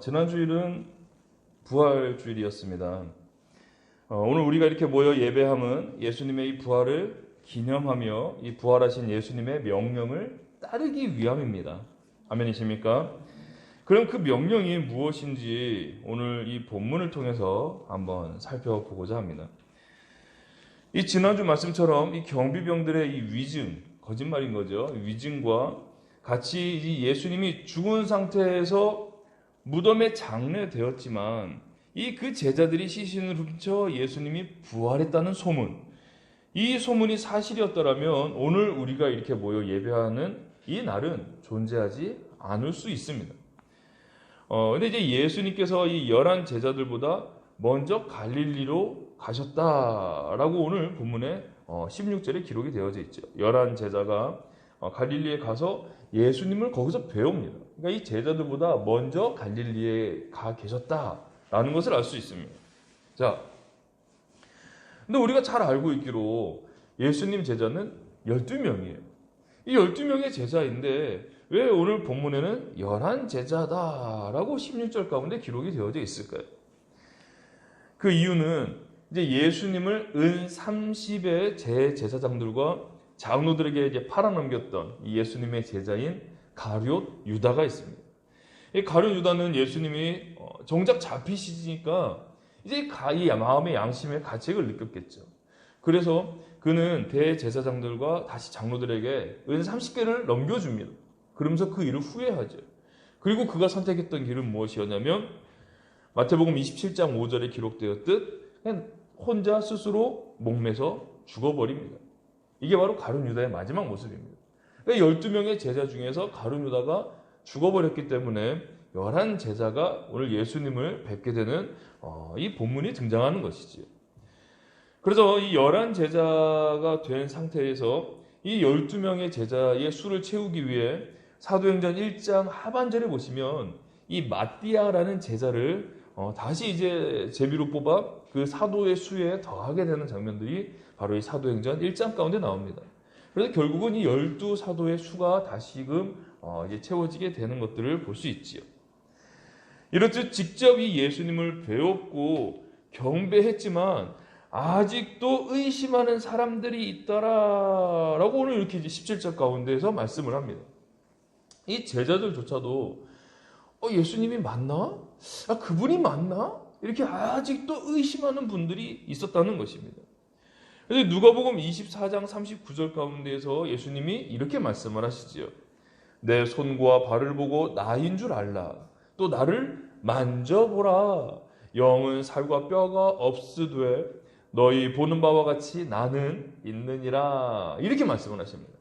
지난 주일은 부활주일이었습니다. 오늘 우리가 이렇게 모여 예배함은 예수님의 이 부활을 기념하며 이 부활하신 예수님의 명령을 따르기 위함입니다. 아멘이십니까? 그럼 그 명령이 무엇인지 오늘 이 본문을 통해서 한번 살펴보고자 합니다. 이 지난주 말씀처럼 이 경비병들의 이 위증, 거짓말인 거죠. 위증과 같이 이 예수님이 죽은 상태에서 무덤에 장례되었지만 이 그 제자들이 시신을 훔쳐 예수님이 부활했다는 소문, 이 소문이 사실이었더라면 오늘 우리가 이렇게 모여 예배하는 이 날은 존재하지 않을 수 있습니다. 근데 이제 예수님께서 이 11 제자들보다 먼저 갈릴리로 가셨다라고 오늘 본문에 16절에 기록이 되어져 있죠. 11 제자가 갈릴리에 가서 예수님을 거기서 배웁니다. 그러니까 이 제자들보다 먼저 갈릴리에 가 계셨다라는 것을 알 수 있습니다. 자, 근데 우리가 잘 알고 있기로 예수님 제자는 12명이에요. 이 12명의 제자인데 왜 오늘 본문에는 11 제자다라고 16절 가운데 기록이 되어져 있을까요? 그 이유는 이제 예수님을 은 30의 제사장들과 장로들에게 이제 팔아넘겼던 이 예수님의 제자인 가룟 유다가 있습니다. 이 가룟 유다는 예수님이 정작 잡히시니까 이제 이 마음의 양심의 가책을 느꼈겠죠. 그래서 그는 대제사장들과 다시 장로들에게 은 30개를 넘겨줍니다. 그러면서 그 일을 후회하죠. 그리고 그가 선택했던 길은 무엇이었냐면 마태복음 27장 5절에 기록되었듯 그냥 혼자 스스로 목매서 죽어버립니다. 이게 바로 가룟 유다의 마지막 모습입니다. 그러니까 12명의 제자 중에서 가룟 유다가 죽어버렸기 때문에 11 제자가 오늘 예수님을 뵙게 되는 이 본문이 등장하는 것이지요. 그래서 이 11 제자가 된 상태에서 이 12명의 제자의 수를 채우기 위해 사도행전 1장 하반절에 보시면 이 마띠아라는 제자를 다시 이제 제비로 뽑아 그 사도의 수에 더하게 되는 장면들이 바로 이 사도행전 1장 가운데 나옵니다. 그래서 결국은 이 12사도의 수가 다시금 이제 채워지게 되는 것들을 볼 수 있지요. 이렇듯 직접 이 예수님을 배웠고 경배했지만 아직도 의심하는 사람들이 있더라라고 오늘 이렇게 이제 17절 가운데에서 말씀을 합니다. 이 제자들조차도 예수님이 맞나? 그분이 맞나? 이렇게 아직도 의심하는 분들이 있었다는 것입니다. 그래서 누가복음 24장 39절 가운데에서 예수님이 이렇게 말씀을 하시지요. 내 손과 발을 보고 나인 줄 알라. 또 나를 만져보라. 영은 살과 뼈가 없으되 너희 보는 바와 같이 나는 있느니라. 이렇게 말씀을 하십니다.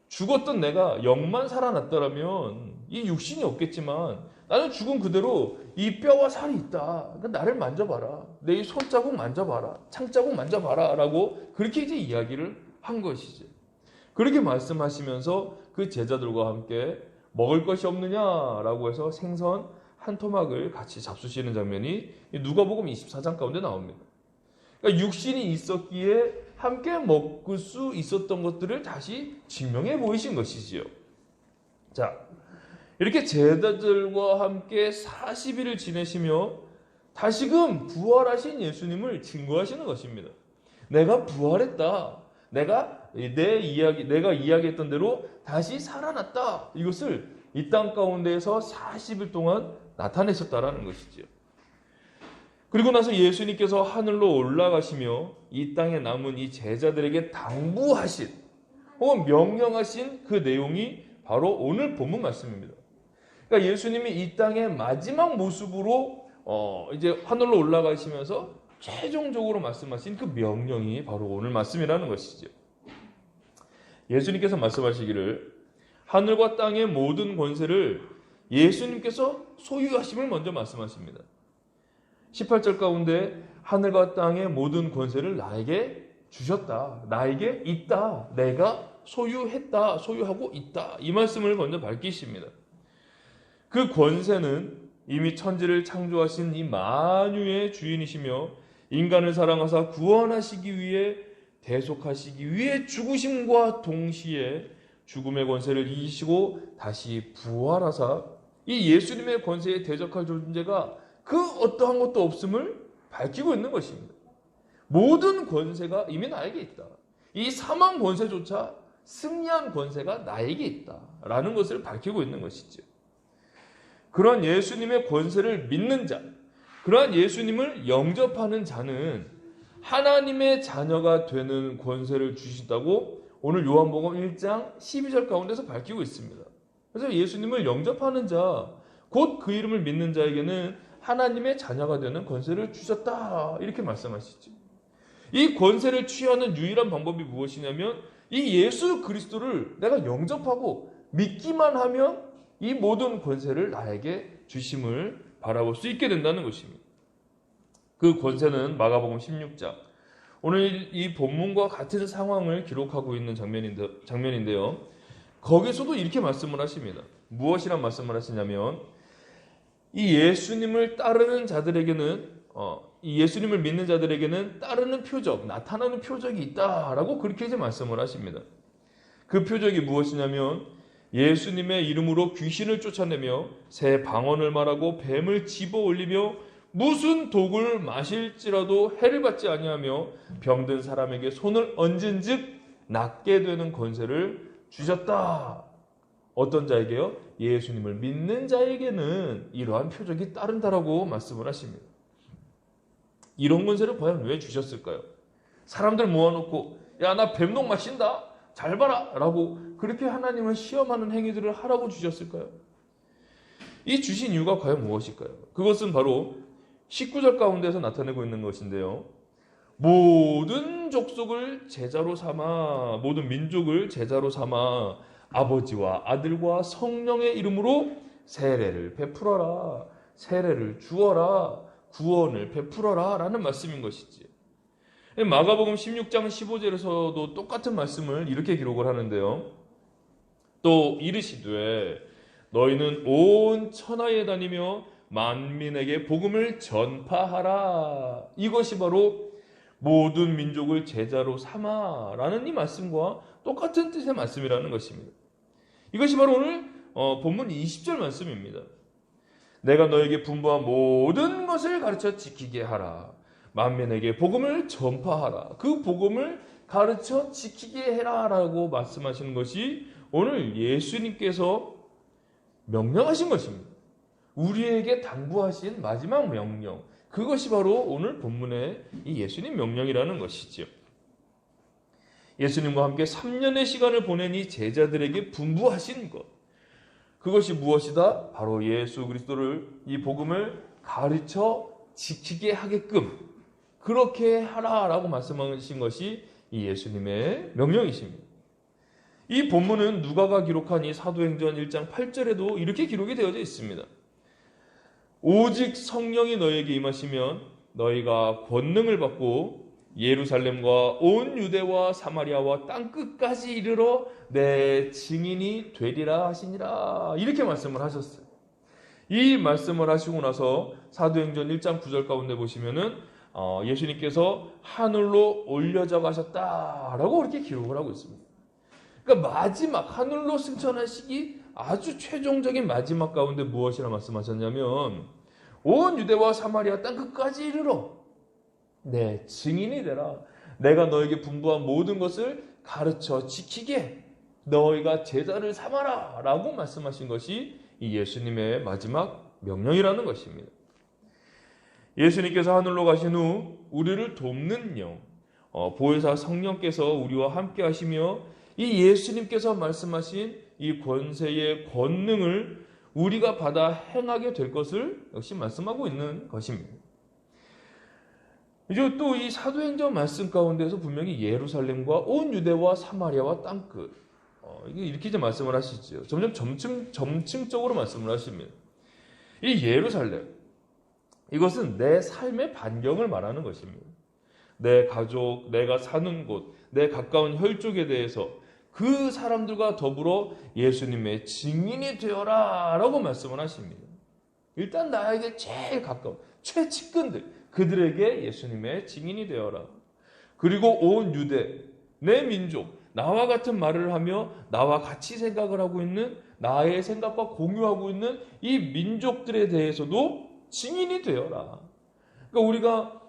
죽었던 내가 영만 살아났더라면 이 육신이 없겠지만 나는 죽은 그대로 이 뼈와 살이 있다. 그러니까 나를 만져봐라. 내 손자국 만져봐라. 창자국 만져봐라. 라고 그렇게 이제 이야기를 한 것이지. 그렇게 말씀하시면서 그 제자들과 함께 먹을 것이 없느냐라고 해서 생선 한 토막을 같이 잡수시는 장면이 누가복음 24장 가운데 나옵니다. 그러니까 육신이 있었기에 함께 먹을 수 있었던 것들을 다시 증명해 보이신 것이지요. 자, 이렇게 제자들과 함께 40일을 지내시며 다시금 부활하신 예수님을 증거하시는 것입니다. 내가 부활했다. 내가 이야기했던 대로 다시 살아났다. 이것을 이 땅 가운데에서 40일 동안 나타내셨다라는 것이죠. 그리고 나서 예수님께서 하늘로 올라가시며 이 땅에 남은 이 제자들에게 당부하신 혹은 명령하신 그 내용이 바로 오늘 본문 말씀입니다. 그러니까 예수님이 이 땅의 마지막 모습으로 이제 하늘로 올라가시면서 최종적으로 말씀하신 그 명령이 바로 오늘 말씀이라는 것이죠. 예수님께서 말씀하시기를 하늘과 땅의 모든 권세를 예수님께서 소유하심을 먼저 말씀하십니다. 18절 가운데 하늘과 땅의 모든 권세를 나에게 주셨다. 나에게 있다. 내가 소유했다. 소유하고 있다. 이 말씀을 먼저 밝히십니다. 그 권세는 이미 천지를 창조하신 이 만유의 주인이시며 인간을 사랑하사 구원하시기 위해 대속하시기 위해 죽으심과 동시에 죽음의 권세를 이기시고 다시 부활하사 이 예수님의 권세에 대적할 존재가 그 어떠한 것도 없음을 밝히고 있는 것입니다. 모든 권세가 이미 나에게 있다. 이 사망 권세조차 승리한 권세가 나에게 있다라는 것을 밝히고 있는 것이죠. 그러한 예수님의 권세를 믿는 자, 그러한 예수님을 영접하는 자는 하나님의 자녀가 되는 권세를 주신다고 오늘 요한복음 1장 12절 가운데서 밝히고 있습니다. 그래서 예수님을 영접하는 자, 곧 그 이름을 믿는 자에게는 하나님의 자녀가 되는 권세를 주셨다, 이렇게 말씀하시죠. 이 권세를 취하는 유일한 방법이 무엇이냐면 이 예수 그리스도를 내가 영접하고 믿기만 하면 이 모든 권세를 나에게 주심을 바라볼 수 있게 된다는 것입니다. 그 권세는 마가복음 16장, 오늘 이 본문과 같은 상황을 기록하고 있는 장면인데요. 거기서도 이렇게 말씀을 하십니다. 무엇이란 말씀을 하시냐면 이 예수님을 따르는 자들에게는 이 예수님을 믿는 자들에게는 따르는 표적, 나타나는 표적이 있다라고 그렇게 이제 말씀을 하십니다. 그 표적이 무엇이냐면 예수님의 이름으로 귀신을 쫓아내며 새 방언을 말하고 뱀을 집어 올리며 무슨 독을 마실지라도 해를 받지 아니하며 병든 사람에게 손을 얹은즉 낫게 되는 권세를 주셨다. 어떤 자에게요? 예수님을 믿는 자에게는 이러한 표적이 따른다라고 말씀을 하십니다. 이런 권세를 과연 왜 주셨을까요? 사람들 모아놓고 야, 나 뱀독 마신다, 잘 봐라 라고 그렇게 하나님을 시험하는 행위들을 하라고 주셨을까요? 이 주신 이유가 과연 무엇일까요? 그것은 바로 19절 가운데서 나타내고 있는 것인데요. 모든 족속을 제자로 삼아, 모든 민족을 제자로 삼아 아버지와 아들과 성령의 이름으로 세례를 베풀어라, 세례를 주어라, 구원을 베풀어라 라는 말씀인 것이지. 마가복음 16장 15절에서도 똑같은 말씀을 이렇게 기록을 하는데요. 또 이르시되 너희는 온 천하에 다니며 만민에게 복음을 전파하라. 이것이 바로 모든 민족을 제자로 삼아라는 이 말씀과 똑같은 뜻의 말씀이라는 것입니다. 이것이 바로 오늘 본문 20절 말씀입니다. 내가 너에게 분부한 모든 것을 가르쳐 지키게 하라. 만민에게 복음을 전파하라. 그 복음을 가르쳐 지키게 해라라고 말씀하시는 것이 오늘 예수님께서 명령하신 것입니다. 우리에게 당부하신 마지막 명령, 그것이 바로 오늘 본문의 이 예수님 명령이라는 것이죠. 예수님과 함께 3년의 시간을 보낸 이 제자들에게 분부하신 것, 그것이 무엇이다? 바로 예수 그리스도를, 이 복음을 가르쳐 지키게 하게끔 그렇게 하라라고 말씀하신 것이 이 예수님의 명령이십니다. 이 본문은 누가가 기록한 이 사도행전 1장 8절에도 이렇게 기록이 되어져 있습니다. 오직 성령이 너희에게 임하시면 너희가 권능을 받고 예루살렘과 온 유대와 사마리아와 땅끝까지 이르러 내 증인이 되리라 하시니라. 이렇게 말씀을 하셨어요. 이 말씀을 하시고 나서 사도행전 1장 9절 가운데 보시면은 예수님께서 하늘로 올려져 가셨다라고 그렇게 기록을 하고 있습니다. 그러니까 마지막 하늘로 승천하시기 아주 최종적인 마지막 가운데 무엇이라 말씀하셨냐면 온 유대와 사마리아 땅끝까지 이르러 내 증인이 되라. 내가 너에게 분부한 모든 것을 가르쳐 지키게 너희가 제자를 삼아라 라고 말씀하신 것이 이 예수님의 마지막 명령이라는 것입니다. 예수님께서 하늘로 가신 후 우리를 돕는 영, 보혜사 성령께서 우리와 함께 하시며 이 예수님께서 말씀하신 이 권세의 권능을 우리가 받아 행하게 될 것을 역시 말씀하고 있는 것입니다. 이제 또 이 사도행전 말씀 가운데서 분명히 예루살렘과 온 유대와 사마리아와 땅끝, 이렇게 이제 말씀을 하시죠. 점점 점층적으로 말씀을 하십니다. 이 예루살렘, 이것은 내 삶의 반경을 말하는 것입니다. 내 가족, 내가 사는 곳, 내 가까운 혈족에 대해서 그 사람들과 더불어 예수님의 증인이 되어라 라고 말씀을 하십니다. 일단 나에게 제일 가까운 최측근들, 그들에게 예수님의 증인이 되어라. 그리고 온 유대, 내 민족, 나와 같은 말을 하며 나와 같이 생각을 하고 있는, 나의 생각과 공유하고 있는 이 민족들에 대해서도 증인이 되어라. 그러니까 우리가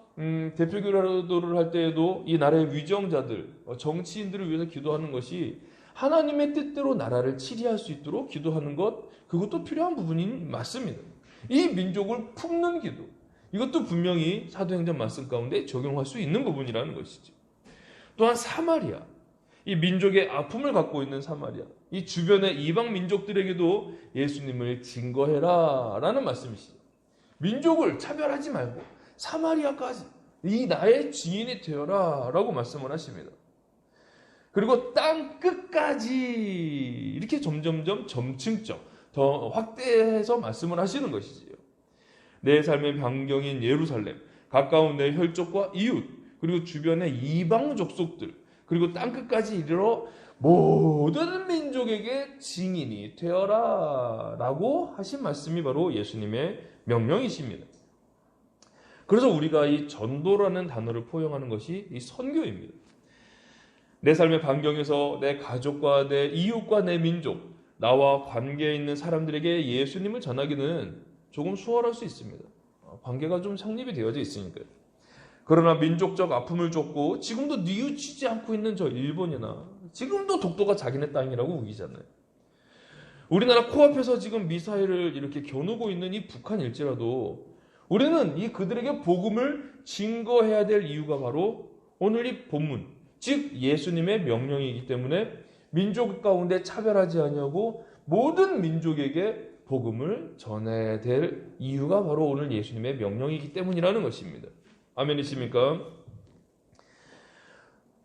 대표 기도를 할 때에도 이 나라의 위정자들, 정치인들을 위해서 기도하는 것이 하나님의 뜻대로 나라를 치리할 수 있도록 기도하는 것, 그것도 필요한 부분이 맞습니다. 이 민족을 품는 기도, 이것도 분명히 사도행전 말씀 가운데 적용할 수 있는 부분이라는 것이죠. 또한 사마리아, 이 민족의 아픔을 갖고 있는 사마리아, 이 주변의 이방 민족들에게도 예수님을 증거해라 라는 말씀이시죠. 민족을 차별하지 말고 사마리아까지 이 나의 증인이 되어라 라고 말씀을 하십니다. 그리고 땅 끝까지 이렇게 점점점 점층적 더 확대해서 말씀을 하시는 것이지요. 내 삶의 반경인 예루살렘, 가까운 내 혈족과 이웃, 그리고 주변의 이방 족속들, 그리고 땅 끝까지 이르러 모든 민족에게 증인이 되어라 라고 하신 말씀이 바로 예수님의 명령이십니다. 그래서 우리가 이 전도라는 단어를 포용하는 것이 이 선교입니다. 내 삶의 반경에서 내 가족과 내 이웃과 내 민족, 나와 관계에 있는 사람들에게 예수님을 전하기는 조금 수월할 수 있습니다. 관계가 좀 성립이 되어져 있으니까요. 그러나 민족적 아픔을 줬고 지금도 뉘우치지 않고 있는 저 일본이나 지금도 독도가 자기네 땅이라고 우기잖아요. 우리나라 코앞에서 지금 미사일을 이렇게 겨누고 있는 이 북한일지라도 우리는 이 그들에게 복음을 증거해야 될 이유가 바로 오늘 이 본문, 즉 예수님의 명령이기 때문에 민족 가운데 차별하지 아니하고 모든 민족에게 복음을 전해야 될 이유가 바로 오늘 예수님의 명령이기 때문이라는 것입니다. 아멘이십니까?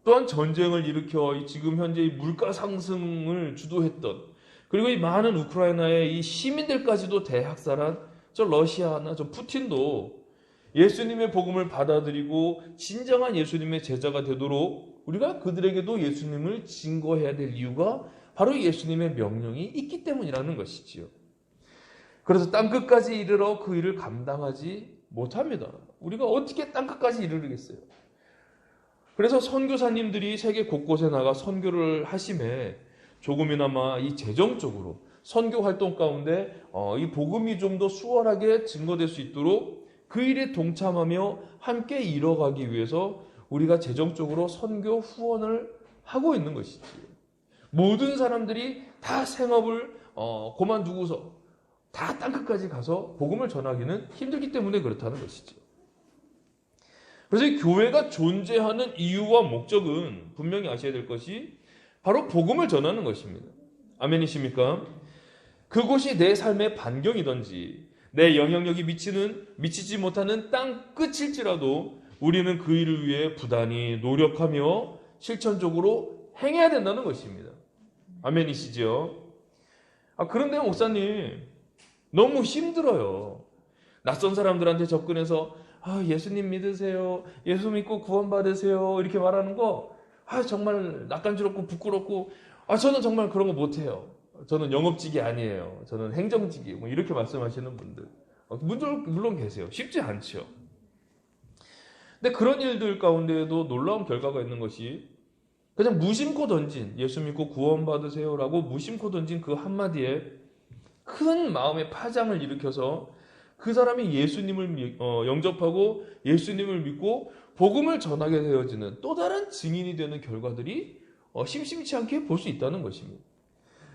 또한 전쟁을 일으켜 지금 현재 이 물가 상승을 주도했던, 그리고 이 많은 우크라이나의 이 시민들까지도 대학살한 저 러시아나 저 푸틴도 예수님의 복음을 받아들이고 진정한 예수님의 제자가 되도록 우리가 그들에게도 예수님을 증거해야 될 이유가 바로 예수님의 명령이 있기 때문이라는 것이지요. 그래서 땅끝까지 이르러 그 일을 감당하지 못합니다. 우리가 어떻게 땅끝까지 이르르겠어요? 그래서 선교사님들이 세계 곳곳에 나가 선교를 하심에 조금이나마 이 재정적으로 선교 활동 가운데 이 복음이 좀 더 수월하게 증거될 수 있도록 그 일에 동참하며 함께 이뤄가기 위해서 우리가 재정적으로 선교 후원을 하고 있는 것이지. 모든 사람들이 다 생업을 그만두고서 다 땅끝까지 가서 복음을 전하기는 힘들기 때문에 그렇다는 것이죠. 그래서 이 교회가 존재하는 이유와 목적은 분명히 아셔야 될 것이 바로 복음을 전하는 것입니다. 아멘이십니까? 그곳이 내 삶의 반경이든지 내 영향력이 미치지 못하는 땅 끝일지라도 우리는 그 일을 위해 부단히 노력하며 실천적으로 행해야 된다는 것입니다. 아멘이시죠? 그런데 목사님, 너무 힘들어요. 낯선 사람들한테 접근해서 예수님 믿으세요, 예수 믿고 구원받으세요 이렇게 말하는 거 정말 낯간지럽고 부끄럽고 저는 정말 그런 거 못해요. 저는 영업직이 아니에요. 저는 행정직이 뭐 이렇게 말씀하시는 분들 물론 계세요. 쉽지 않죠. 근데 그런 일들 가운데에도 놀라운 결과가 있는 것이 그냥 무심코 던진 예수 믿고 구원받으세요라고 무심코 던진 그 한마디에 큰 마음의 파장을 일으켜서 그 사람이 예수님을 영접하고 예수님을 믿고 복음을 전하게 되어지는 또 다른 증인이 되는 결과들이 심심치 않게 볼 수 있다는 것입니다.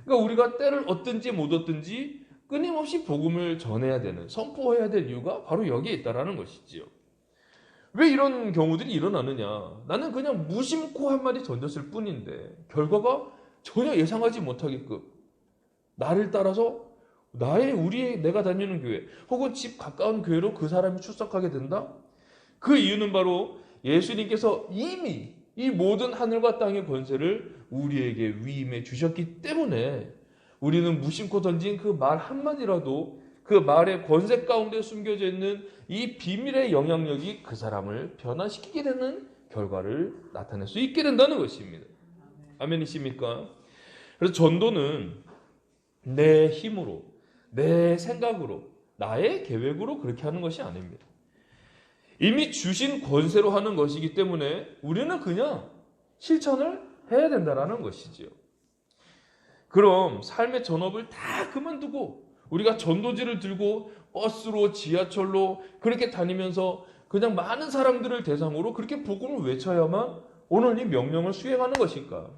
그러니까 우리가 때를 얻든지 못 얻든지 끊임없이 복음을 전해야 되는, 선포해야 될 이유가 바로 여기에 있다는 것이지요. 왜 이런 경우들이 일어나느냐? 나는 그냥 무심코 한마디 던졌을 뿐인데 결과가 전혀 예상하지 못하게끔 나를 따라서 내가 다니는 교회 혹은 집 가까운 교회로 그 사람이 출석하게 된다? 그 이유는 바로 예수님께서 이미 이 모든 하늘과 땅의 권세를 우리에게 위임해 주셨기 때문에 우리는 무심코 던진 그 말 한마디라도 그 말의 권세 가운데 숨겨져 있는 이 비밀의 영향력이 그 사람을 변화시키게 되는 결과를 나타낼 수 있게 된다는 것입니다. 아멘이십니까? 그래서 전도는 내 힘으로, 내 생각으로, 나의 계획으로 그렇게 하는 것이 아닙니다. 이미 주신 권세로 하는 것이기 때문에 우리는 그냥 실천을 해야 된다라는 것이지요. 그럼 삶의 전업을 다 그만두고 우리가 전도지를 들고 버스로 지하철로 그렇게 다니면서 그냥 많은 사람들을 대상으로 그렇게 복음을 외쳐야만 오늘 이 명령을 수행하는 것일까?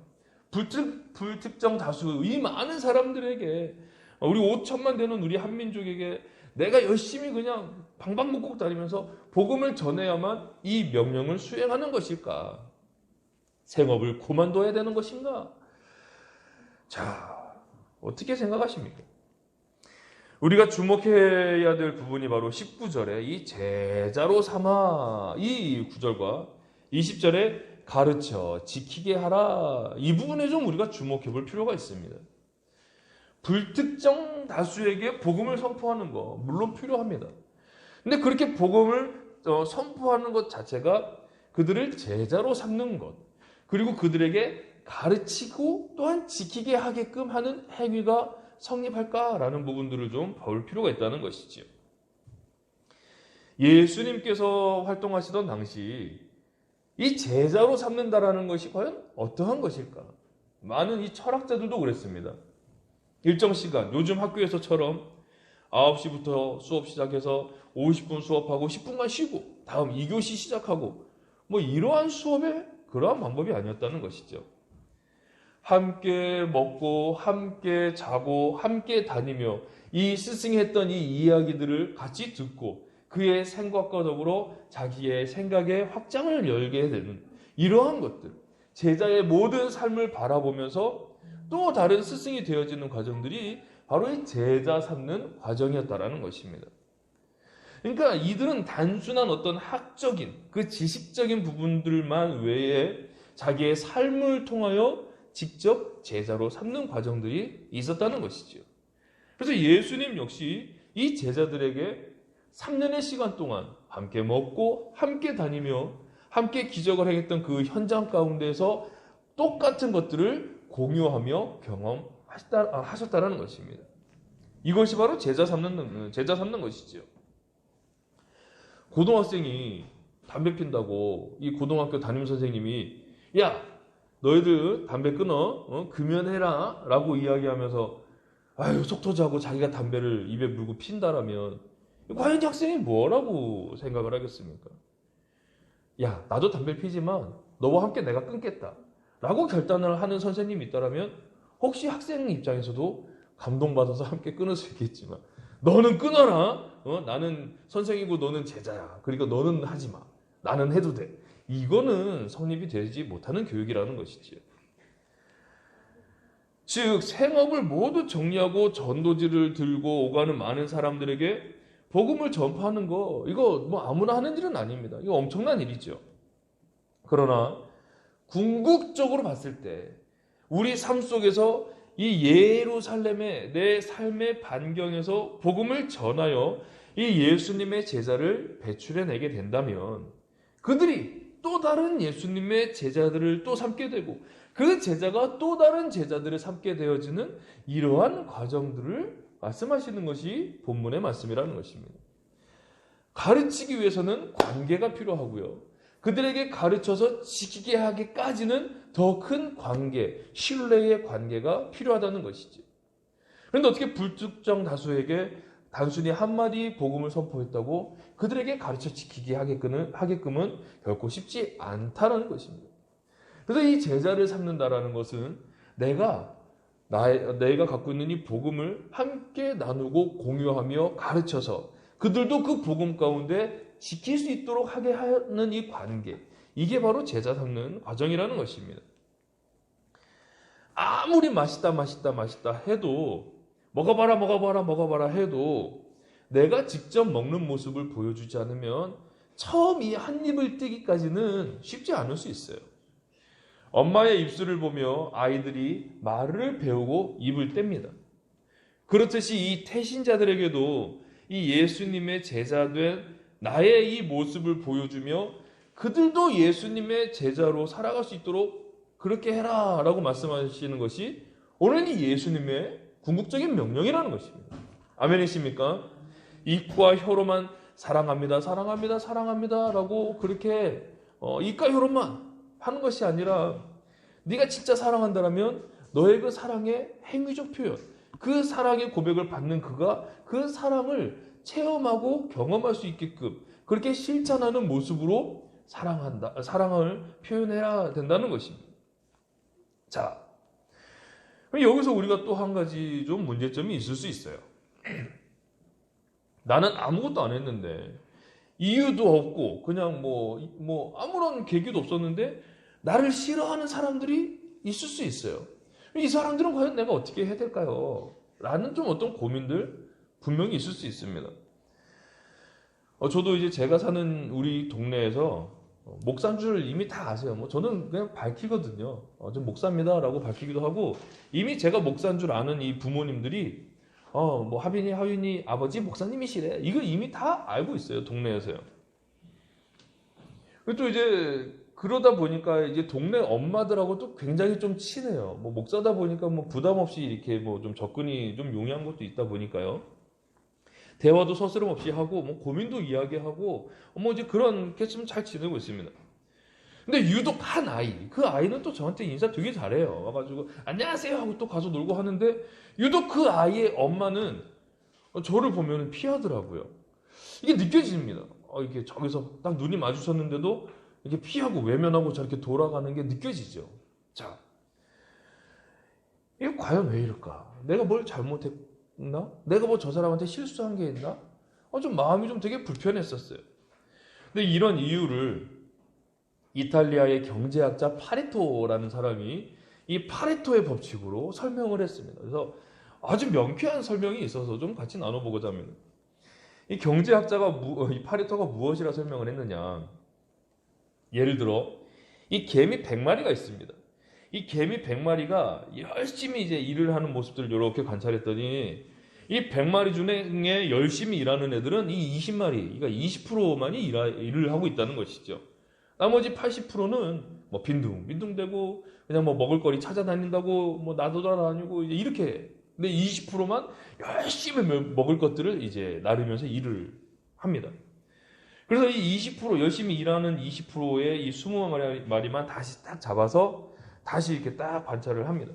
불특정 다수 이 많은 사람들에게 우리 5천만 되는 우리 한민족에게 내가 열심히 그냥 방방곡곡 다니면서 복음을 전해야만 이 명령을 수행하는 것일까? 생업을 그만둬야 되는 것인가? 자, 어떻게 생각하십니까? 우리가 주목해야 될 부분이 바로 19절에 이 제자로 삼아 이 구절과 20절에 가르쳐 지키게 하라 이 부분에 좀 우리가 주목해 볼 필요가 있습니다. 불특정 다수에게 복음을 선포하는 거 물론 필요합니다. 근데 그렇게 복음을 선포하는 것 자체가 그들을 제자로 삼는 것 그리고 그들에게 가르치고 또한 지키게 하게끔 하는 행위가 성립할까라는 부분들을 좀 볼 필요가 있다는 것이지요. 예수님께서 활동하시던 당시 이 제자로 삼는다라는 것이 과연 어떠한 것일까? 많은 이 철학자들도 그랬습니다. 일정 시간, 요즘 학교에서처럼 9시부터 수업 시작해서 50분 수업하고 10분간 쉬고 다음 2교시 시작하고 뭐 이러한 수업의 그러한 방법이 아니었다는 것이죠. 함께 먹고 함께 자고 함께 다니며 이 스승이 했던 이 이야기들을 같이 듣고 그의 생각과 더불어 자기의 생각의 확장을 열게 되는 이러한 것들 제자의 모든 삶을 바라보면서 또 다른 스승이 되어지는 과정들이 바로 이 제자 삼는 과정이었다라는 것입니다. 그러니까 이들은 단순한 어떤 학적인 그 지식적인 부분들만 외에 자기의 삶을 통하여 직접 제자로 삼는 과정들이 있었다는 것이지요. 그래서 예수님 역시 이 제자들에게 3년의 시간 동안 함께 먹고 함께 다니며 함께 기적을 행했던 그 현장 가운데서 똑같은 것들을 공유하며 경험하셨다는 것입니다. 이것이 바로 제자 삼는 것이지요. 고등학생이 담배 핀다고 이 고등학교 담임 선생님이 야 너희들 담배 끊어 금연해라 라고 이야기하면서 아유 속 터지하고 자기가 담배를 입에 물고 핀다라면 과연 이 학생이 뭐라고 생각을 하겠습니까? 야 나도 담배 피지만 너와 함께 내가 끊겠다 라고 결단을 하는 선생님이 있다면 혹시 학생 입장에서도 감동받아서 함께 끊을 수 있겠지만 너는 끊어라 나는 선생이고 너는 제자야 그러니까 너는 하지마 나는 해도 돼 이거는 성립이 되지 못하는 교육이라는 것이지요. 즉 생업을 모두 정리하고 전도지를 들고 오가는 많은 사람들에게 복음을 전파하는 거 이거 뭐 아무나 하는 일은 아닙니다. 이거 엄청난 일이죠. 그러나 궁극적으로 봤을 때 우리 삶 속에서 이 예루살렘의 내 삶의 반경에서 복음을 전하여 이 예수님의 제자를 배출해내게 된다면 그들이 또 다른 예수님의 제자들을 또 삼게 되고 그 제자가 또 다른 제자들을 삼게 되어지는 이러한 과정들을 말씀하시는 것이 본문의 말씀이라는 것입니다. 가르치기 위해서는 관계가 필요하고요. 그들에게 가르쳐서 지키게 하기까지는 더 큰 관계, 신뢰의 관계가 필요하다는 것이죠. 그런데 어떻게 불특정 다수에게 단순히 한마디 복음을 선포했다고 그들에게 가르쳐 지키게 하게끔은 결코 쉽지 않다는 것입니다. 그래서 이 제자를 삼는다라는 것은 내가 갖고 있는 이 복음을 함께 나누고 공유하며 가르쳐서 그들도 그 복음 가운데 지킬 수 있도록 하게 하는 이 관계 이게 바로 제자 삼는 과정이라는 것입니다. 아무리 맛있다 해도 먹어봐라 해도 내가 직접 먹는 모습을 보여주지 않으면 처음 이 한 입을 떼기까지는 쉽지 않을 수 있어요. 엄마의 입술을 보며 아이들이 말을 배우고 입을 뗍니다. 그렇듯이 이 태신자들에게도 이 예수님의 제자된 나의 이 모습을 보여주며 그들도 예수님의 제자로 살아갈 수 있도록 그렇게 해라 라고 말씀하시는 것이 오늘 이 예수님의 궁극적인 명령이라는 것입니다. 아멘이십니까? 입과 혀로만 사랑합니다 라고 그렇게 입과 혀로만 하는 것이 아니라 네가 진짜 사랑한다라면 너의 그 사랑의 행위적 표현, 그 사랑의 고백을 받는 그가 그 사랑을 체험하고 경험할 수 있게끔 그렇게 실천하는 모습으로 사랑을 표현해야 된다는 것입니다. 자, 그럼 여기서 우리가 또 한 가지 좀 문제점이 있을 수 있어요. 나는 아무것도 안 했는데, 이유도 없고, 그냥 아무런 계기도 없었는데, 나를 싫어하는 사람들이 있을 수 있어요. 이 사람들은 과연 내가 어떻게 해야 될까요? 라는 좀 어떤 고민들 분명히 있을 수 있습니다. 저도 이제 제가 사는 우리 동네에서 목사인 줄 이미 다 아세요. 저는 그냥 밝히거든요. 좀 목사입니다 라고 밝히기도 하고, 이미 제가 목사인 줄 아는 이 부모님들이 하빈이, 하윤이 아버지 목사님이시래. 이걸 이미 다 알고 있어요. 동네에서요. 또 이제 그러다 보니까 이제 동네 엄마들하고 또 굉장히 좀 친해요. 목사다 보니까 부담 없이 이렇게 좀 접근이 좀 용이한 것도 있다 보니까요. 대화도 서스럼 없이 하고 고민도 이야기하고 이제 그렇게 좀 잘 지내고 있습니다. 근데 유독 한 아이, 그 아이는 또 저한테 인사 되게 잘해요. 와가지고 안녕하세요 하고 또 가서 놀고 하는데 유독 그 아이의 엄마는 저를 보면 피하더라고요. 이게 느껴집니다. 이게 저기서 딱 눈이 마주쳤는데도 이렇게 피하고 외면하고 저렇게 돌아가는 게 느껴지죠. 자, 이게 과연 왜 이럴까? 내가 뭘 잘못했나? 내가 저 사람한테 실수한 게 있나? 좀 마음이 좀 되게 불편했었어요. 근데 이런 이유를 이탈리아의 경제학자 파레토라는 사람이 이 파레토의 법칙으로 설명을 했습니다. 그래서 아주 명쾌한 설명이 있어서 좀 같이 나눠보고자 합니다. 이 경제학자가 이 파레토가 무엇이라 설명을 했느냐? 예를 들어 이 개미 100마리가 있습니다. 이 개미 100마리가 열심히 이제 일을 하는 모습들을 이렇게 관찰했더니 이 100마리 중에 열심히 일하는 애들은 이 20마리, 그러니까 20%만이 일을 하고 있다는 것이죠. 나머지 80%는 빈둥빈둥대고 그냥 먹을거리 찾아다닌다고 나돌아다니고 이제 이렇게. 근데 20%만 열심히 먹을 것들을 이제 나르면서 일을 합니다. 그래서 이 20% 열심히 일하는 20%의 이 20마리만 다시 딱 잡아서 다시 이렇게 딱 관찰을 합니다.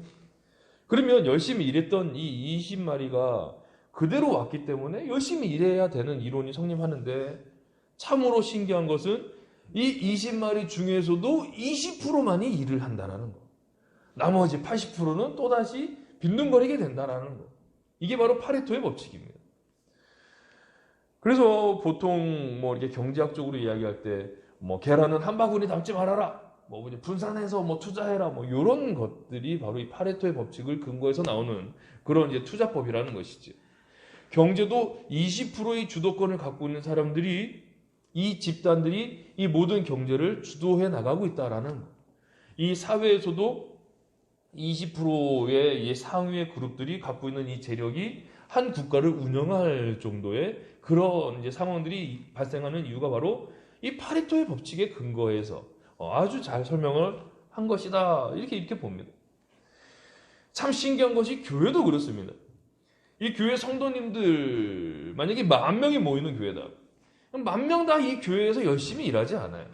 그러면 열심히 일했던 이 20마리가 그대로 왔기 때문에 열심히 일해야 되는 이론이 성립하는데 참으로 신기한 것은 이 20마리 중에서도 20%만이 일을 한다는 거. 나머지 80%는 또다시 빈둥거리게 된다는 거. 이게 바로 파레토의 법칙입니다. 그래서 보통 이렇게 경제학적으로 이야기할 때 계란은 한 바구니 담지 말아라. 분산해서 투자해라. 이런 것들이 바로 이 파레토의 법칙을 근거해서 나오는 그런 이제 투자법이라는 것이지. 경제도 20%의 주도권을 갖고 있는 사람들이 이 집단들이 이 모든 경제를 주도해 나가고 있다라는 것. 이 사회에서도 20%의 이 상위의 그룹들이 갖고 있는 이 재력이 한 국가를 운영할 정도의 그런 이제 상황들이 발생하는 이유가 바로 이 파레토의 법칙에 근거해서 아주 잘 설명을 한 것이다. 이렇게 봅니다. 참 신기한 것이 교회도 그렇습니다. 이 교회 성도님들 만약에 10,000명이 모이는 교회다. 10,000명 다 이 교회에서 열심히 일하지 않아요.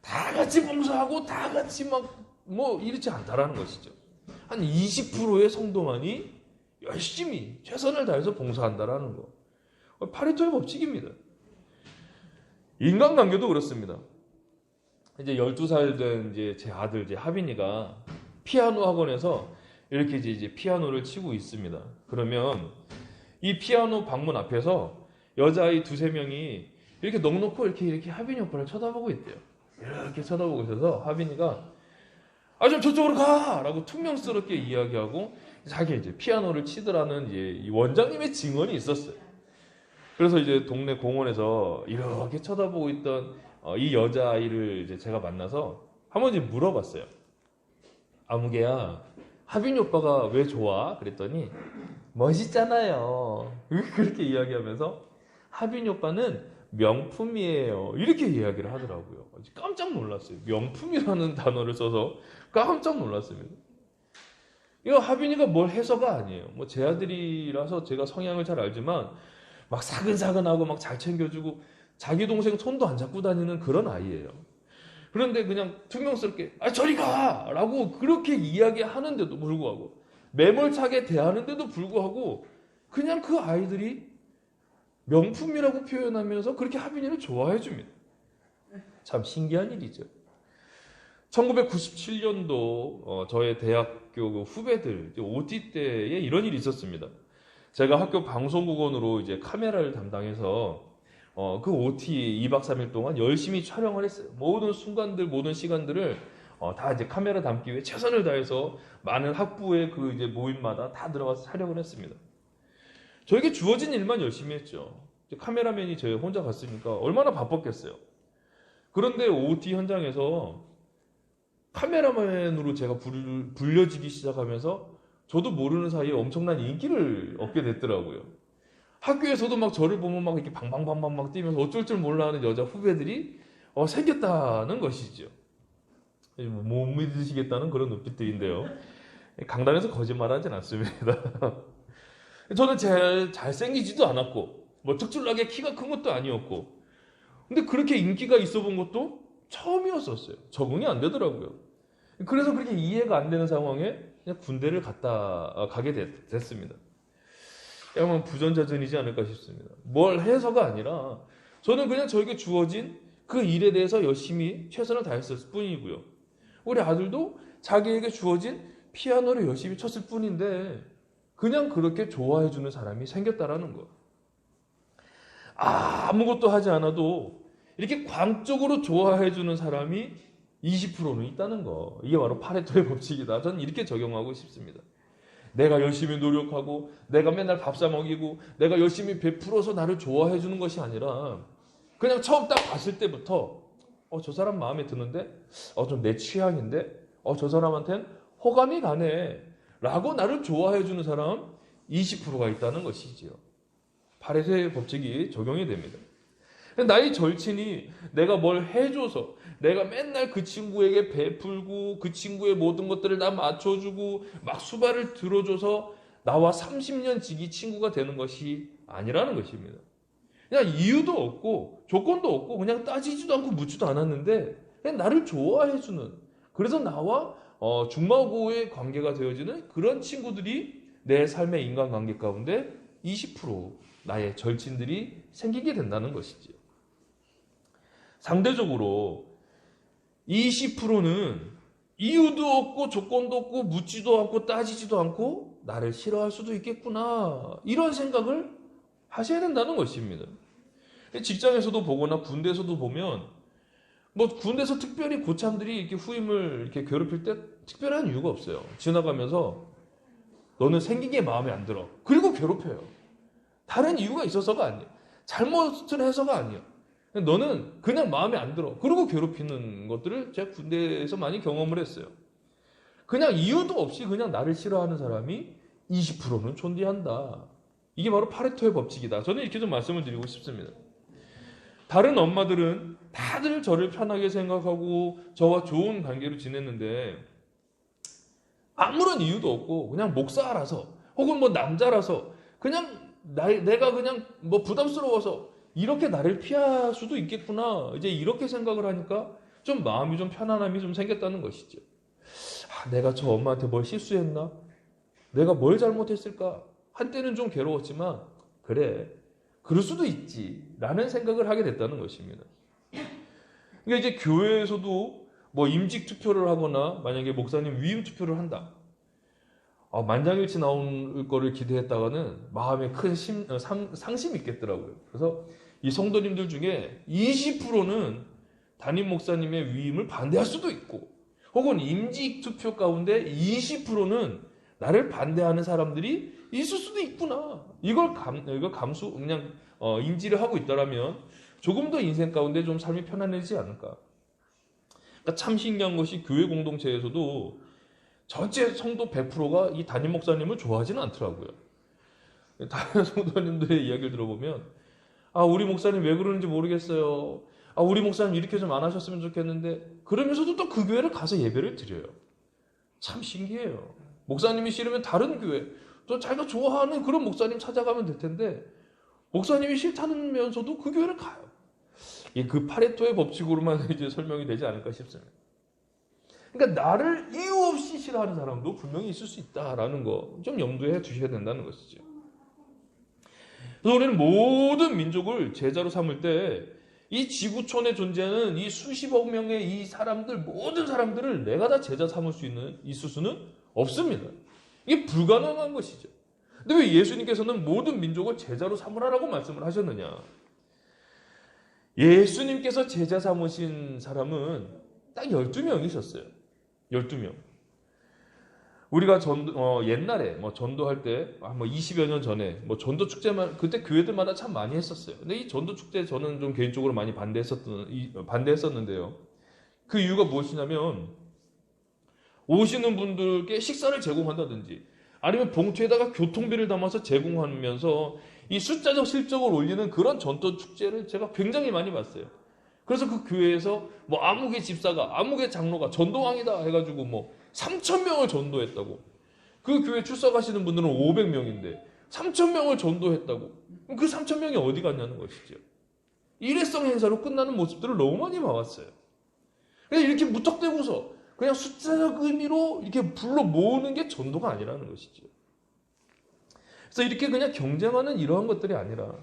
다 같이 봉사하고 다 같이 이렇지 않다라는 것이죠. 한 20%의 성도만이 열심히 최선을 다해서 봉사한다라는 거. 파레토의 법칙입니다. 인간관계도 그렇습니다. 이제 12살 된 이제 제 아들 이제 하빈이가 피아노 학원에서 이렇게 이제 피아노를 치고 있습니다. 그러면 이 피아노 방문 앞에서 여자아이 2-3명이 이렇게 넋놓고 이렇게 하빈이 오빠를 쳐다보고 있대요. 이렇게 쳐다보고 있어서 하빈이가 좀 저쪽으로 가! 라고 퉁명스럽게 이야기하고 자기 이제 피아노를 치더라는 이제 이 원장님의 증언이 있었어요. 그래서 이제 동네 공원에서 이렇게 쳐다보고 있던 이 여자아이를 이제 제가 만나서 한번 이제 물어봤어요. 아무개야, 하빈이 오빠가 왜 좋아? 그랬더니 멋있잖아요. 그렇게 이야기하면서 하빈이 오빠는 명품이에요. 이렇게 이야기를 하더라고요. 깜짝 놀랐어요. 명품이라는 단어를 써서 깜짝 놀랐습니다. 이거 하빈이가 뭘 해서가 아니에요. 제 아들이라서 제가 성향을 잘 알지만 막 사근사근하고 막 잘 챙겨주고 자기 동생 손도 안 잡고 다니는 그런 아이예요. 그런데 그냥 퉁명스럽게 저리 가! 라고 그렇게 이야기하는데도 불구하고 매몰차게 대하는데도 불구하고 그냥 그 아이들이 명품이라고 표현하면서 그렇게 하빈이를 좋아해 줍니다. 참 신기한 일이죠. 1997년도 저의 대학교 그 후배들 OT 때에 이런 일이 있었습니다. 제가 학교 방송국원으로 이제 카메라를 담당해서 그 OT 2박 3일 동안 열심히 촬영을 했어요. 모든 순간들, 모든 시간들을 다 이제 카메라 담기 위해 최선을 다해서 많은 학부의 그 이제 모임마다 다 들어가서 촬영을 했습니다. 저에게 주어진 일만 열심히 했죠. 카메라맨이 저 혼자 갔으니까 얼마나 바빴겠어요. 그런데 OT 현장에서 카메라맨으로 제가 불려지기 시작하면서 저도 모르는 사이에 엄청난 인기를 얻게 됐더라고요. 학교에서도 막 저를 보면 막 이렇게 방방방방 막 뛰면서 어쩔 줄 몰라 하는 여자 후배들이 생겼다는 것이죠. 못 믿으시겠다는 그런 눈빛들인데요. 강단에서 거짓말하진 않습니다. 저는 잘생기지도 않았고 뭐 특출나게 키가 큰 것도 아니었고 근데 그렇게 인기가 있어 본 것도 처음이었었어요. 적응이 안 되더라고요. 그래서 그렇게 이해가 안 되는 상황에 그냥 군대를 가게 됐습니다. 아마 부전자전이지 않을까 싶습니다. 뭘 해서가 아니라 저는 그냥 저에게 주어진 그 일에 대해서 열심히 최선을 다했을 뿐이고요. 우리 아들도 자기에게 주어진 피아노를 열심히 쳤을 뿐인데 그냥 그렇게 좋아해 주는 사람이 생겼다라는 거. 아무것도 하지 않아도 이렇게 광적으로 좋아해 주는 사람이 20%는 있다는 거. 이게 바로 파레토의 법칙이다. 저는 이렇게 적용하고 싶습니다. 내가 열심히 노력하고 내가 맨날 밥 사 먹이고 내가 열심히 베풀어서 나를 좋아해 주는 것이 아니라 그냥 처음 딱 봤을 때부터 저 사람 마음에 드는데 좀 내 취향인데 저 사람한텐 호감이 가네 라고 나를 좋아해 주는 사람 20%가 있다는 것이지요. 파레토의 법칙이 적용이 됩니다. 나의 절친이 내가 뭘 해줘서 내가 맨날 그 친구에게 베풀고 그 친구의 모든 것들을 다 맞춰주고 막 수발을 들어줘서 나와 30년 지기 친구가 되는 것이 아니라는 것입니다. 그냥 이유도 없고 조건도 없고 그냥 따지지도 않고 묻지도 않았는데 그냥 나를 좋아해주는 그래서 나와 중마고의 관계가 되어지는 그런 친구들이 내 삶의 인간관계 가운데 20% 나의 절친들이 생기게 된다는 것이지요. 상대적으로 20%는 이유도 없고 조건도 없고 묻지도 않고 따지지도 않고 나를 싫어할 수도 있겠구나 이런 생각을 하셔야 된다는 것입니다. 직장에서도 보거나 군대에서도 보면 뭐 군대에서 특별히 고참들이 이렇게 후임을 이렇게 괴롭힐 때 특별한 이유가 없어요. 지나가면서 너는 생긴 게 마음에 안 들어. 그리고 괴롭혀요. 다른 이유가 있어서가 아니에요. 잘못을 해서가 아니에요. 너는 그냥 마음에 안 들어. 그러고 괴롭히는 것들을 제가 군대에서 많이 경험을 했어요. 그냥 이유도 없이 그냥 나를 싫어하는 사람이 20%는 존재한다. 이게 바로 파레토의 법칙이다. 저는 이렇게 좀 말씀을 드리고 싶습니다. 다른 엄마들은 다들 저를 편하게 생각하고 저와 좋은 관계로 지냈는데 아무런 이유도 없고 그냥 목사라서 혹은 뭐 남자라서 그냥 내가 그냥 뭐 부담스러워서 이렇게 나를 피할 수도 있겠구나. 이제 이렇게 생각을 하니까 좀 마음이 좀 편안함이 좀 생겼다는 것이죠. 내가 저 엄마한테 뭘 실수했나? 내가 뭘 잘못했을까? 한때는 좀 괴로웠지만 그래. 그럴 수도 있지. 라는 생각을 하게 됐다는 것입니다. 그러니까 이제 교회에서도 뭐 임직 투표를 하거나 만약에 목사님 위임 투표를 한다. 만장일치 나올 거를 기대했다가는 마음에 큰 상심이 있겠더라고요. 그래서 이 성도님들 중에 20%는 담임 목사님의 위임을 반대할 수도 있고 혹은 임직 투표 가운데 20%는 나를 반대하는 사람들이 있을 수도 있구나. 이걸 감수 그냥 인지를 하고 있다라면 조금 더 인생 가운데 좀 삶이 편안해지지 않을까. 그러니까 참 신기한 것이 교회 공동체에서도 전체 성도 100%가 이 담임 목사님을 좋아하지는 않더라고요. 다른 성도님들의 이야기를 들어보면 우리 목사님 왜 그러는지 모르겠어요. 우리 목사님 이렇게 좀 안 하셨으면 좋겠는데 그러면서도 또 그 교회를 가서 예배를 드려요. 참 신기해요. 목사님이 싫으면 다른 교회 또 자기가 좋아하는 그런 목사님 찾아가면 될 텐데 목사님이 싫다면서도 그 교회를 가요. 그 파레토의 법칙으로만 이제 설명이 되지 않을까 싶습니다. 그러니까 나를 이유 없이 싫어하는 사람도 분명히 있을 수 있다라는 거 좀 염두에 두셔야 된다는 것이죠. 그래서 우리는 모든 민족을 제자로 삼을 때 이 지구촌에 존재하는 이 수십억 명의 이 사람들, 모든 사람들을 내가 다 제자 삼을 수 있을 수는 없습니다. 이게 불가능한 것이죠. 근데 왜 예수님께서는 모든 민족을 제자로 삼으라라고 말씀을 하셨느냐? 예수님께서 제자 삼으신 사람은 딱 12명이셨어요. 12명. 우리가 옛날에 전도할 때, 20여 년 전에, 전도 축제만, 그때 교회들마다 참 많이 했었어요. 근데 이 전도 축제 저는 좀 개인적으로 많이 반대했었는데요. 그 이유가 무엇이냐면, 오시는 분들께 식사를 제공한다든지, 아니면 봉투에다가 교통비를 담아서 제공하면서 이 숫자적 실적을 올리는 그런 전도 축제를 제가 굉장히 많이 봤어요. 그래서 그 교회에서 아무개 집사가, 아무개 장로가 전도왕이다 해가지고 3,000명을 전도했다고. 그 교회 출석하시는 분들은 500명인데 3,000명을 전도했다고. 그 3,000명이 어디 갔냐는 것이죠. 일회성 행사로 끝나는 모습들을 너무 많이 봐왔어요. 그냥 이렇게 무턱대고서 그냥 숫자적 의미로 이렇게 불러 모으는 게 전도가 아니라는 것이죠. 그래서 이렇게 그냥 경쟁하는 이러한 것들이 아니라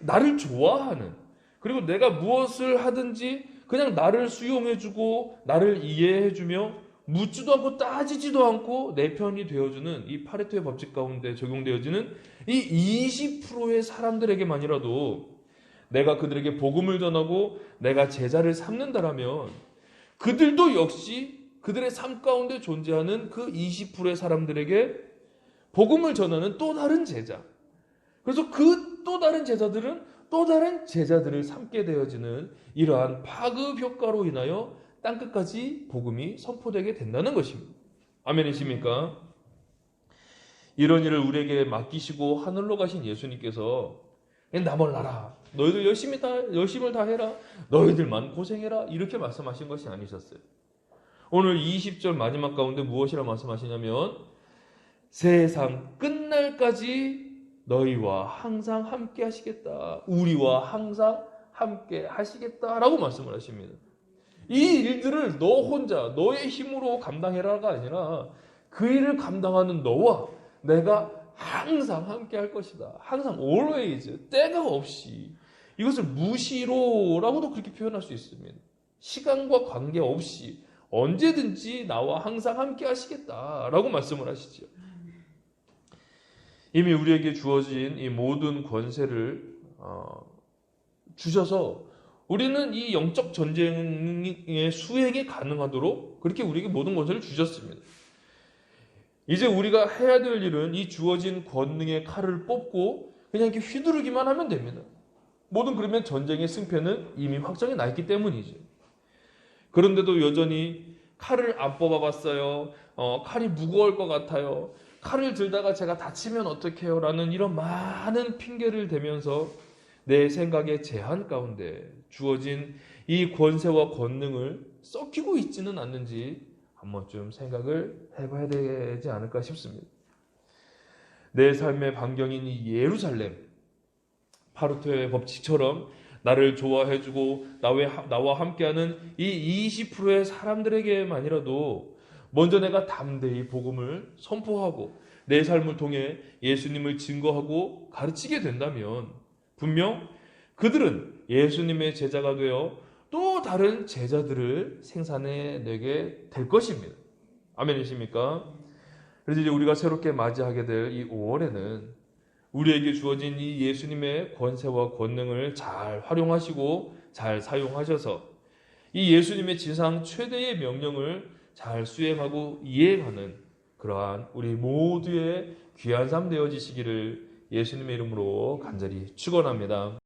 나를 좋아하는, 그리고 내가 무엇을 하든지 그냥 나를 수용해주고 나를 이해해주며 묻지도 않고 따지지도 않고 내 편이 되어주는 이 파레토의 법칙 가운데 적용되어지는 이 20%의 사람들에게만이라도 내가 그들에게 복음을 전하고 내가 제자를 삼는다라면 그들도 역시 그들의 삶 가운데 존재하는 그 20%의 사람들에게 복음을 전하는 또 다른 제자. 그래서 그 또 다른 제자들은 또 다른 제자들을 삼게 되어지는 이러한 파급 효과로 인하여 땅끝까지 복음이 선포되게 된다는 것입니다. 아멘이십니까? 이런 일을 우리에게 맡기시고 하늘로 가신 예수님께서 나 몰라라, 너희들 열심을 다 해라, 너희들만 고생해라, 이렇게 말씀하신 것이 아니셨어요. 오늘 20절 마지막 가운데 무엇이라 말씀하시냐면 세상 끝날까지 너희와 항상 함께 하시겠다, 우리와 항상 함께 하시겠다라고 말씀을 하십니다. 이 일들을 너 혼자 너의 힘으로 감당해라가 아니라 그 일을 감당하는 너와 내가 항상 함께 할 것이다. 항상 always, 때가 없이, 이것을 무시로라고도 그렇게 표현할 수 있습니다. 시간과 관계없이 언제든지 나와 항상 함께 하시겠다라고 말씀을 하시죠. 이미 우리에게 주어진 이 모든 권세를 주셔서 우리는 이 영적 전쟁의 수행이 가능하도록 그렇게 우리에게 모든 권세를 주셨습니다. 이제 우리가 해야 될 일은 이 주어진 권능의 칼을 뽑고 그냥 이렇게 휘두르기만 하면 됩니다. 모든 그러면 전쟁의 승패는 이미 확정이 나 있기 때문이죠. 그런데도 여전히 칼을 안 뽑아봤어요. 칼이 무거울 것 같아요. 칼을 들다가 제가 다치면 어떡해요? 라는 이런 많은 핑계를 대면서 내 생각의 제한 가운데 주어진 이 권세와 권능을 썩히고 있지는 않는지 한 번쯤 생각을 해봐야 되지 않을까 싶습니다. 내 삶의 반경인 이 예루살렘, 파레토의 법칙처럼 나를 좋아해주고 나와 함께하는 이 20%의 사람들에게만이라도 먼저 내가 담대히 복음을 선포하고 내 삶을 통해 예수님을 증거하고 가르치게 된다면 분명 그들은 예수님의 제자가 되어 또 다른 제자들을 생산해내게 될 것입니다. 아멘이십니까? 그래서 이제 우리가 새롭게 맞이하게 될 이 5월에는 우리에게 주어진 이 예수님의 권세와 권능을 잘 활용하시고 잘 사용하셔서 이 예수님의 지상 최대의 명령을 잘 수행하고 이행하는 그러한 우리 모두의 귀한 삶 되어지시기를 예수님의 이름으로 간절히 축원합니다.